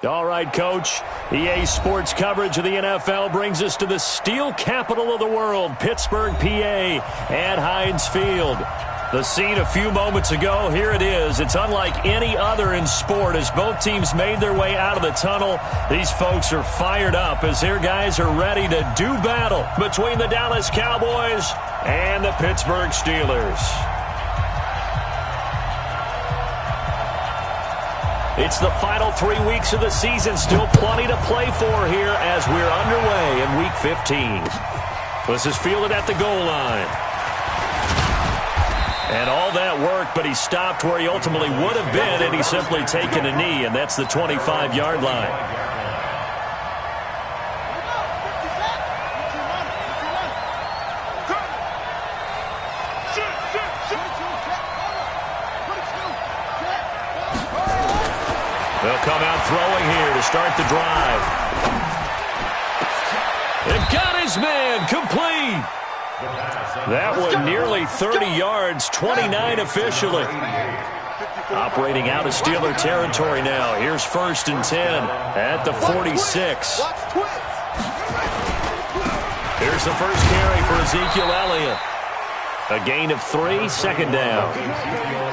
All right, Coach. EA Sports coverage of the NFL brings us to the steel capital of the world, Pittsburgh, PA, at Heinz Field. The scene a few moments ago, here it is. It's unlike any other in sport as both teams made their way out of the tunnel. These folks are fired up as their guys are ready to do battle between the Dallas Cowboys and the Pittsburgh Steelers. It's the final 3 weeks of the season. Still plenty to play for here as we're underway in Week 15. This is fielded at the goal line. And all that work, but he stopped where he ultimately would have been, and he's simply taken a knee, and that's the 25-yard line. They'll come out throwing here to start the drive. And got his man complete. That one nearly 30 yards, 29 officially. Operating out of Steeler territory now. Here's 1st and 10 at the 46. Here's the first carry for Ezekiel Elliott. A gain of 3, 2nd down.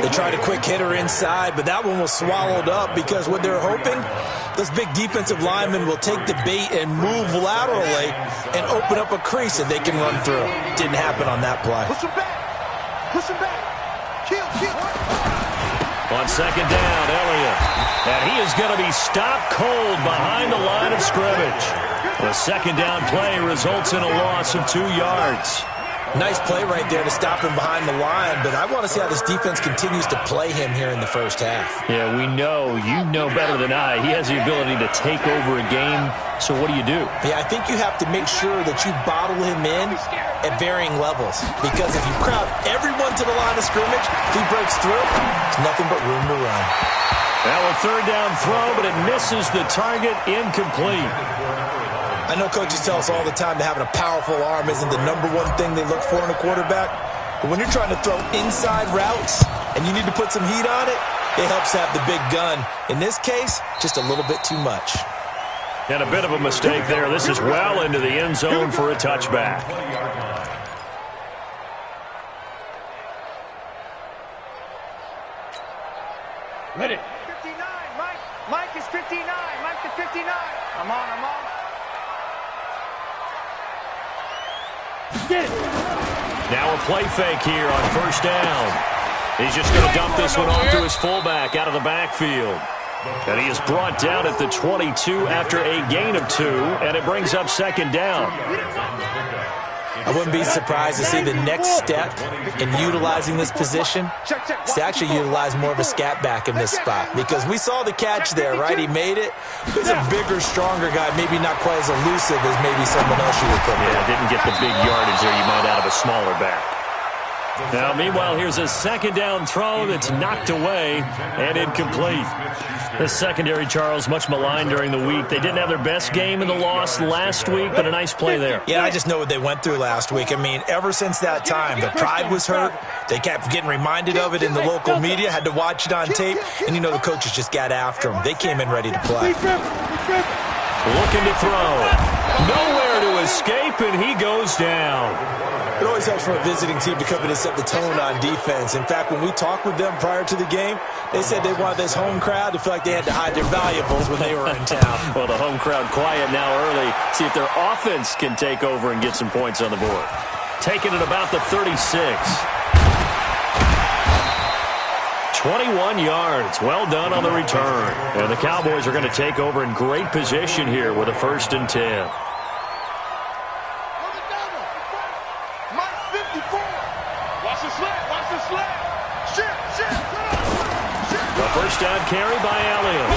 They tried a quick hitter inside, but that one was swallowed up because what they're hoping, those big defensive linemen will take the bait and move laterally and open up a crease that they can run through. Didn't happen on that play. Push him back. Push him back. Kill. On 2nd down, Elliott. And he is going to be stopped cold behind the line of scrimmage. The 2nd down play results in a loss of 2 yards. Nice play right there to stop him behind the line, but I want to see how this defense continues to play him here in the first half. Yeah, we know. You know better than I. He has the ability to take over a game, so what do you do? Yeah, I think you have to make sure that you bottle him in at varying levels, because if you crowd everyone to the line of scrimmage, if he breaks through, there's nothing but room to run. Now a 3rd down throw, but it misses the target, incomplete. I know coaches tell us all the time that having a powerful arm isn't the #1 thing they look for in a quarterback. But when you're trying to throw inside routes and you need to put some heat on it, it helps have the big gun. In this case, just a little bit too much. And a bit of a mistake there. This is well into the end zone for a touchback. Ready. 59, Mike. Mike is 59. Mike is 59. I'm on. Now a play fake here on 1st down. He's just going to dump this one off to his fullback out of the backfield. And he is brought down at the 22 after a gain of 2, and it brings up 2nd down. I wouldn't be surprised to see the next step in utilizing this position is to actually utilize more of a scat back in this spot, because we saw the catch there, right? He made it. He's a bigger, stronger guy, maybe not quite as elusive as maybe someone else you would put there. Yeah, didn't get the big yardage there you might out of a smaller back. Now, meanwhile, here's a 2nd down throw that's knocked away and incomplete. The secondary, Charles, much maligned during the week. They didn't have their best game in the loss last week, but a nice play there. Yeah, I just know what they went through last week. I mean, ever since that time, their pride was hurt. They kept getting reminded of it in the local media, had to watch it on tape, and, you know, the coaches just got after them. They came in ready to play. Looking to throw. Nowhere to escape, and he goes down. It always helps for a visiting team to come in and set the tone on defense. In fact, when we talked with them prior to the game, they said they wanted this home crowd to feel like they had to hide their valuables when they were in town. Well, the home crowd quiet now early. See if their offense can take over and get some points on the board. Taking it about the 36. 21 yards. Well done on the return. And the Cowboys are going to take over in great position here with a 1st and 10. The 1st down carry by Elliott.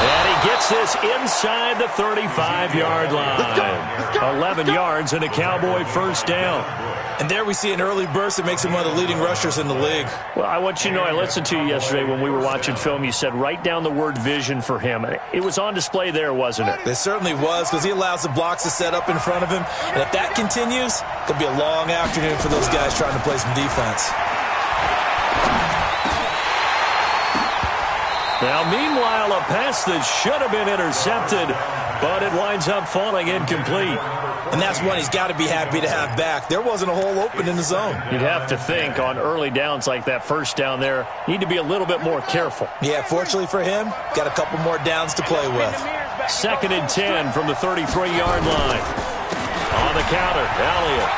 And he gets this inside the 35-yard line. 11 yards and a Cowboy 1st down. And there we see an early burst that makes him one of the leading rushers in the league. Well, I want you to know, I listened to you yesterday when we were watching film. You said write down the word vision for him. It was on display there, wasn't it? It certainly was, because he allows the blocks to set up in front of him. And if that continues, it could be a long afternoon for those guys trying to play some defense. Now, meanwhile, a pass that should have been intercepted, but it winds up falling incomplete. And that's one he's got to be happy to have back. There wasn't a hole open in the zone. You'd have to think on early downs like that first down there, need to be a little bit more careful. Yeah, fortunately for him, got a couple more downs to play with. 2nd and 10 from the 33-yard line. On the counter, Elliott.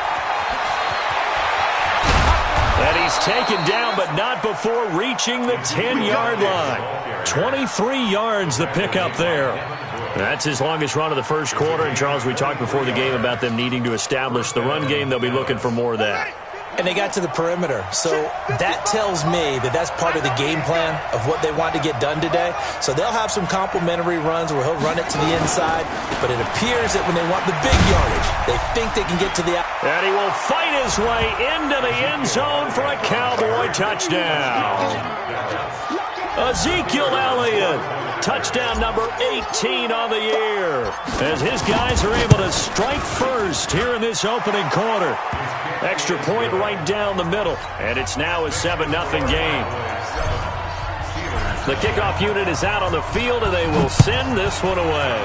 And he's taken down, but not before reaching the 10-yard line. 23 yards the pickup there. That's his longest run of the first quarter. And, Charles, we talked before the game about them needing to establish the run game. They'll be looking for more of that. And they got to the perimeter. So that tells me that that's part of the game plan of what they want to get done today. So they'll have some complementary runs where he'll run it to the inside. But it appears that when they want the big yardage, they think they can get to the outside. And he will fight his way into the end zone for a Cowboy touchdown. Ezekiel Elliott, touchdown number 18 on the year, as his guys are able to strike first here in this opening quarter. Extra point right down the middle, and it's now a 7-0 game. The kickoff unit is out on the field, and they will send this one away.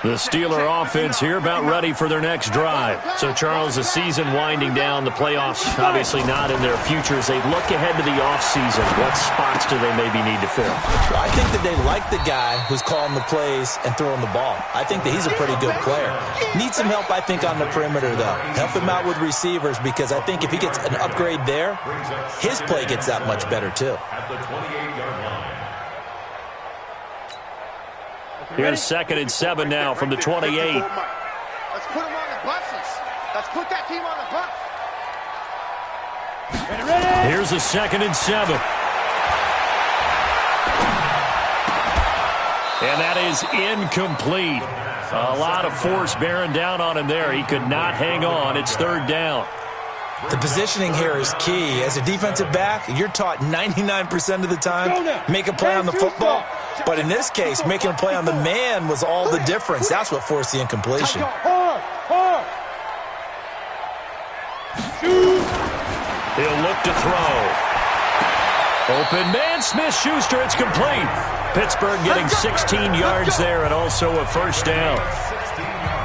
The Steeler offense here about ready for their next drive. So, Charles, the season winding down, the playoffs obviously not in their future. As they look ahead to the offseason, what spots do they maybe need to fill? Well, I think that they like the guy who's calling the plays and throwing the ball. I think that he's a pretty good player. Needs some help, I think, on the perimeter, though. Help him out with receivers, because I think if he gets an upgrade there, his play gets that much better, too. Here's 2nd and 7 now from the 28. Let's put him on the buses. Let's put that team on the bus. Ready. Here's a 2nd and 7. And that is incomplete. A lot of force bearing down on him there. He could not hang on. It's 3rd down. The positioning here is key. As a defensive back, you're taught 99% of the time, make a play on the football. But in this case, making a play on the man was all the difference. That's what forced the incompletion. He'll look to throw. Open man, Smith-Schuster, it's complete. Pittsburgh getting 16 yards there and also a 1st down.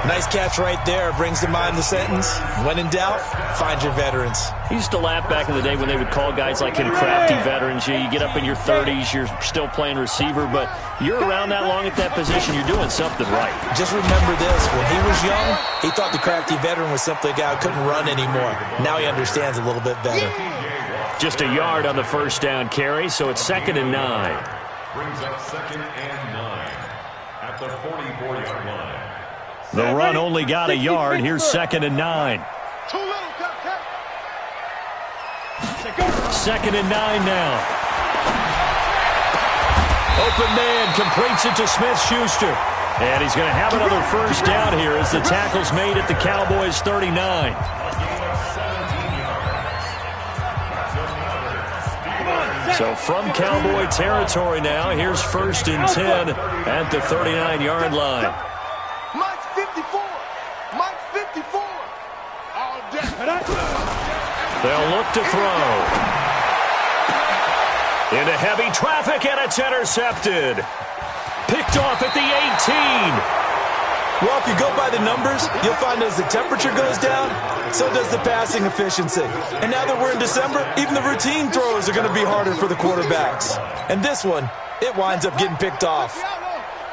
Nice catch right there. Brings to mind the sentence, when in doubt, find your veterans. He used to laugh back in the day when they would call guys like him crafty veterans. You get up in your 30s, you're still playing receiver, but you're around that long at that position, you're doing something right. Just remember this, when he was young, he thought the crafty veteran was simply a guy who couldn't run anymore. Now he understands a little bit better. Just a yard on the 1st down carry, so it's 2nd and 9. Brings up 2nd and 9 at the 44-yard line. The run only got a yard. Here's 2nd and 9. 2nd and 9 now. Open man completes it to Smith-Schuster. And he's going to have another 1st down here as the tackle's made at the Cowboys' 39. So from Cowboy territory now, here's 1st and 10 at the 39-yard line. Mike's 54. Mike's 54. All day. They'll look to throw. Into heavy traffic, and it's intercepted. Picked off at the 18. Well, if you go by the numbers, you'll find as the temperature goes down, so does the passing efficiency. And now that we're in December, even the routine throws are going to be harder for the quarterbacks. And this one, it winds up getting picked off.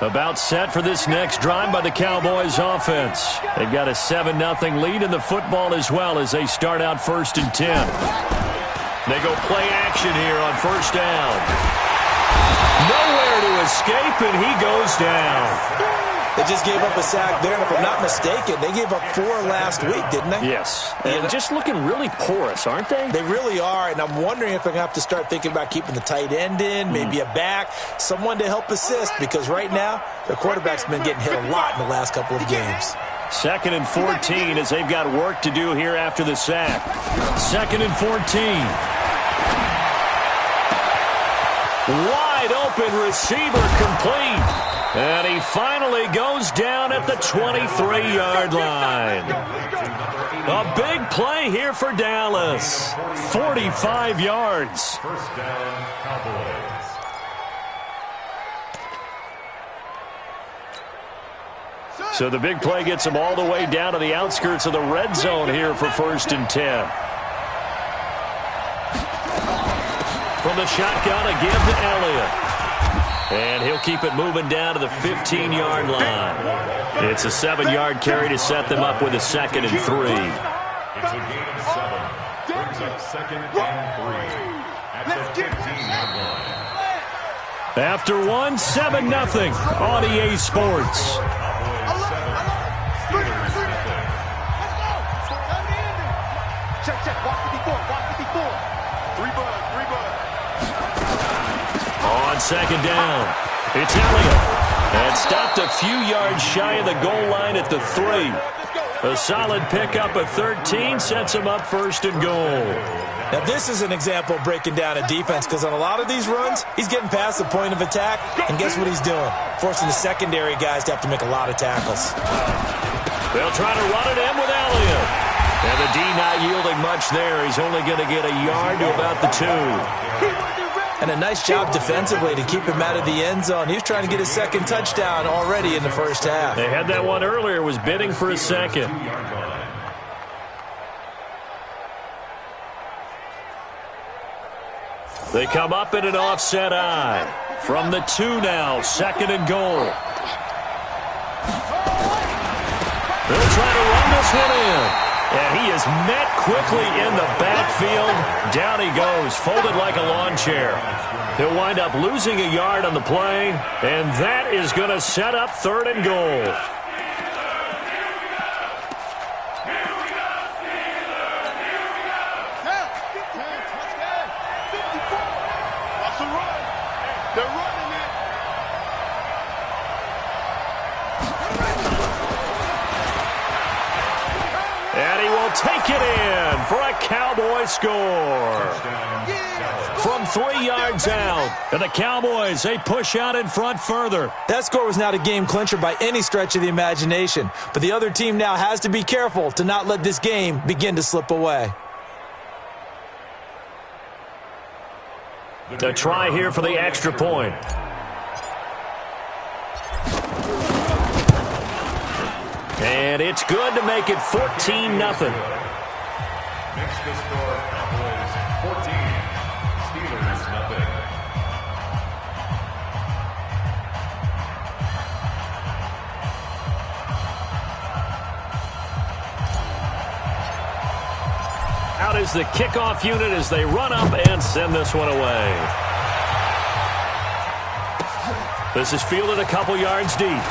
About set for this next drive by the Cowboys offense. They've got a 7-0 lead in the football as well as they start out 1st and 10. They go play action here on 1st down. Nowhere to escape, and he goes down. They just gave up a sack there, and if I'm not mistaken, they gave up 4 last week, didn't they? Yes. And just looking really porous, aren't they? They really are, and I'm wondering if they're going to have to start thinking about keeping the tight end in, maybe a back, someone to help assist, because right now, their quarterback's been getting hit a lot in the last couple of games. 2nd and 14 as they've got work to do here after the sack. 2nd and 14. Wide open receiver complete. And he finally goes down at the 23-yard line. A big play here for Dallas. 45 yards. First down, Cowboys. So the big play gets him all the way down to the outskirts of the red zone here for 1st and 10. From the shotgun, a give to Elliott. And he'll keep it moving down to the 15-yard line. It's a 7-yard carry to set them up with a 2nd and 3. It's a gain of 7. Brings up 2nd and 3 at the 15-yard line. After 1, 7-0 on EA Sports. Check. Watch 54. 3 buds. On 2nd down, it's Elliott. And stopped a few yards shy of the goal line at the 3. A solid pickup of 13 sets him up 1st and goal. Now, this is an example of breaking down a defense, because on a lot of these runs, he's getting past the point of attack, and guess what he's doing? Forcing the secondary guys to have to make a lot of tackles. They'll try to run it in with Elliott. And the D not yielding much there. He's only going to get a yard to about the 2. And a nice job defensively to keep him out of the end zone. He was trying to get his 2nd touchdown already in the first half. They had that one earlier, was bidding for a 2nd. They come up in an offset eye. From the 2 now, 2nd and goal. They'll try to run this one in. And he is met quickly in the backfield. Down he goes, folded like a lawn chair. He'll wind up losing a yard on the play, and that is going to set up 3rd and goal. And he will take it in for a Cowboy score. From 3 yards out. And the Cowboys, they push out in front further. That score was not a game clincher by any stretch of the imagination. But the other team now has to be careful to not let this game begin to slip away. To try here for the extra point. And it's good to make it 14-0. Next to score, Cowboys 14, Steelers 0. Out is the kickoff unit as they run up and send this one away. This is fielded a couple yards deep.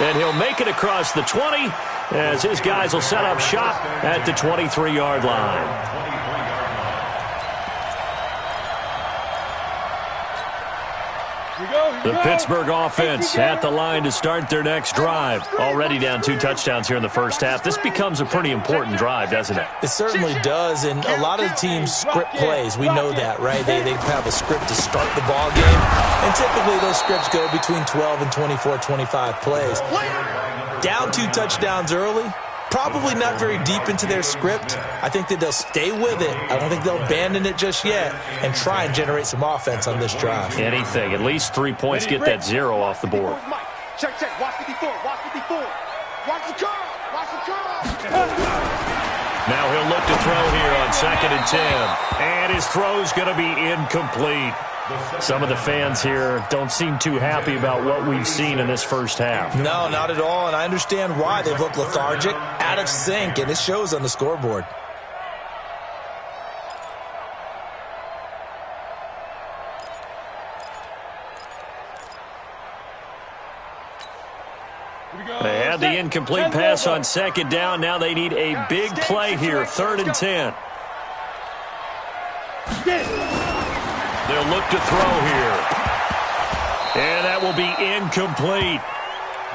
And he'll make it across the 20 as his guys will set up shop at the 23-yard line. The Pittsburgh offense at the line to start their next drive. Already down 2 touchdowns here in the first half. This becomes a pretty important drive, doesn't it? It certainly does, and a lot of the teams script plays. We know that, right? They have a script to start the ball game, and typically those scripts go between 12 and 24, 25 plays. Down 2 touchdowns early, probably not very deep into their script. I think that they'll stay with it. I don't think they'll abandon it just yet and try and generate some offense on this drive. Anything. At least 3 points, get that 0 off the board. Check. Watch 54. Watch the curl. Now he'll look to throw here on 2nd and 10. And his throw's going to be incomplete. Some of the fans here don't seem too happy about what we've seen in this first half. No, not at all, and I understand why. They've looked lethargic, out of sync, and it shows on the scoreboard. They had the incomplete pass on 2nd down. Now they need a big play here, 3rd and 10. They'll look to throw here. And that will be incomplete.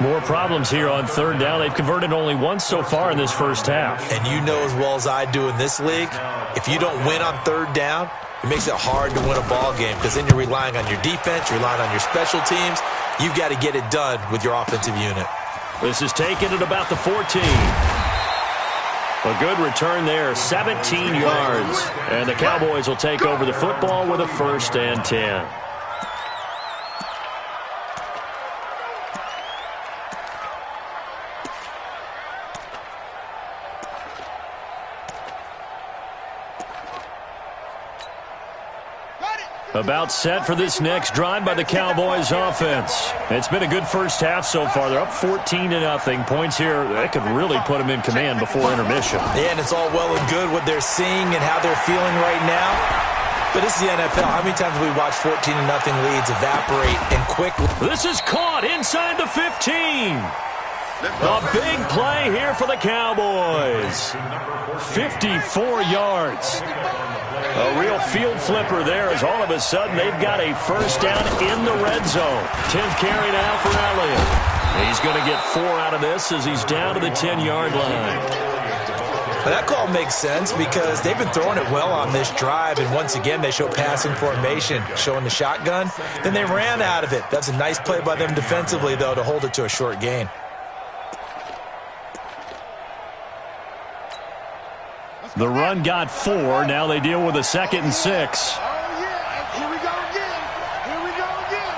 More problems here on 3rd down. They've converted only once so far in this first half. And you know as well as I do in this league, if you don't win on 3rd down, It makes it hard to win a ball game because then you're relying on your defense, you're relying on your special teams. You've got to get it done with your offensive unit. This is taken at about the 14. A good return there, 17 yards. And the Cowboys will take over the football with a 1st and 10. About set for this next drive by the Cowboys offense. It's been a good first half so far. They're up 14-0. Points here, that could really put them in command before intermission. Yeah, and it's all well and good what they're seeing and how they're feeling right now. But this is the NFL. How many times have we watched 14-0 leads evaporate and quickly? This is caught inside the 15. A big play here for the Cowboys. 54 yards. A real field flipper there as all of a sudden they've got a 1st down in the red zone. 10th carry now for Elliott. He's going to get 4 out of this as he's down to the 10-yard line. Well, that call makes sense because they've been throwing it well on this drive, and once again they show passing formation, showing the shotgun. Then they ran out of it. That's a nice play by them defensively, though, to hold it to a short gain. The run got 4. Now they deal with a 2nd and 6. Oh, yeah. Here we go again. Here we go again.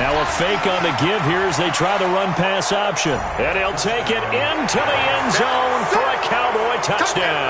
Now a fake on the give here as they try the run-pass option. And he'll take it into the end zone for a Cowboy touchdown.